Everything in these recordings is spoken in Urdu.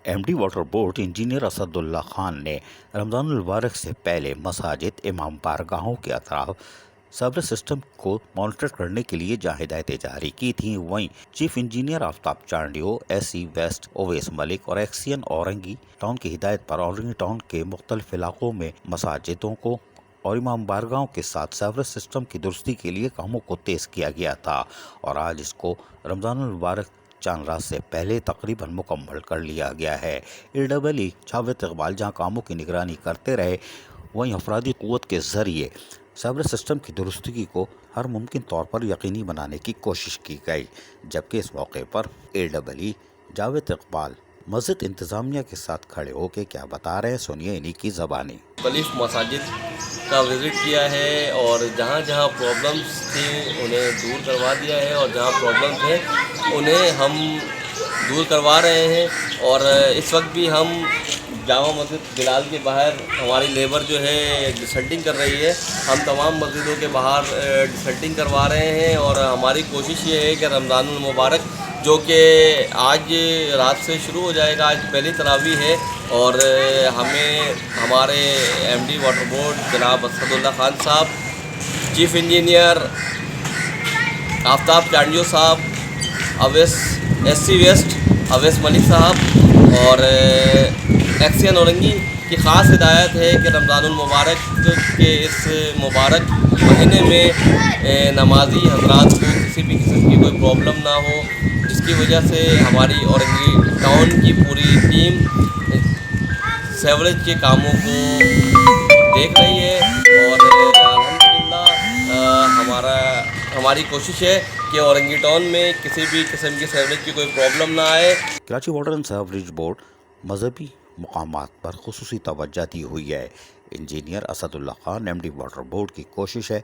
M D water board engineer Asad اللہ خان نے رمضان المبارک سے پہلے مساجد، امام بارگاہوں کے اطراف سیوریج سسٹم کو مانیٹر کرنے کے لیے جہاں ہدایتیں جاری کی تھیں، وہیں chief engineer Aftab Chandio, S C west Awais Malik اور ایکسین اورنگی ٹاؤن کی ہدایت پر اورنگی ٹاؤن کے مختلف علاقوں میں مساجدوں کو اور امام بارگاہوں کے ساتھ سیوریج سسٹم کی درستی کے لیے کاموں کو تیز کیا گیا تھا اور آج اس کو رمضان المبارک چاند رات سے پہلے تقریباً مکمل کر لیا گیا ہے۔ AEE جاوید اقبال جہاں کاموں کی نگرانی کرتے رہے، وہیں افرادی قوت کے ذریعے سیوریج سسٹم کی درستگی کو ہر ممکن طور پر یقینی بنانے کی کوشش کی گئی، جبکہ اس موقع پر AEE جاوید اقبال مسجد انتظامیہ کے ساتھ کھڑے ہو کے کیا بتا رہے ہیں، سنیے انہی کی زبانی۔ مختلف مساجد کا وزٹ کیا ہے اور جہاں جہاں پرابلمس تھیں انہیں دور کروا دیا ہے اور جہاں پرابلمس ہیں انہیں ہم دور کروا رہے ہیں، اور اس وقت بھی ہم جامع مسجد بلال کے باہر ہماری لیبر جو ہے ڈسنٹنگ کر رہی ہے، ہم تمام مسجدوں کے باہر ڈسنٹنگ کروا رہے ہیں، اور ہماری کوشش یہ ہے کہ رمضان المبارک جو کہ آج رات سے شروع ہو جائے گا، آج پہلی تراویح ہے، اور ہمیں ہمارے ایم ڈی واٹر بورڈ جناب اسد اللہ خان صاحب، چیف انجینئر آفتاب چانڈیو صاحب، Awais S C west Awais Malik صاحب اور ایکسین اورنگی کی خاص ہدایت ہے کہ رمضان المبارک کے اس مبارک مہینے میں نمازی حضرات کو کسی بھی قسم کی کوئی پرابلم نہ ہو، جس کی وجہ سے ہماری اورنگی ٹاؤن کی پوری ٹیم سیوریج کے کاموں کو دیکھ رہی ہے، اور الحمدللہ ہماری کوشش ہے کہ اورنگی ٹاؤن میں کسی بھی قسم کی سیوریج کی کوئی پرابلم نہ آئے۔ Karachi water and sewerage board مذہبی مقامات پر خصوصی توجہ دی ہوئی ہے۔ انجینئر اسد اللہ خان ایم ڈی واٹر بورڈ کی کوشش ہے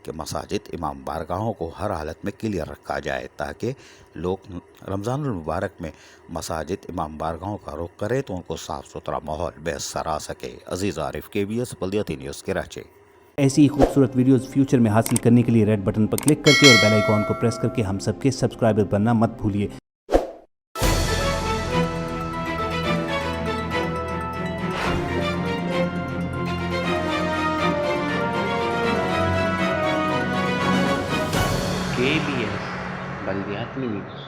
کہ مساجد، امام بارگاہوں کو ہر حالت میں کلیئر رکھا جائے تاکہ لوگ رمضان المبارک میں مساجد، امام بارگاہوں کا رخ کریں تو ان کو صاف ستھرا ماحول میسر آ سکے۔ عزیز عارف، KBS بلدیاتی نیوز، کراچی۔ ایسی ہی خوبصورت ویڈیوز فیوچر میں حاصل کرنے کے لیے ریڈ بٹن پر کلک کر کے اور بیل آئیکن کو پریس کر کے ہم سب کے سبسکرائبر بننا مت بھولیے۔ KBS بلدیاتی نیوز۔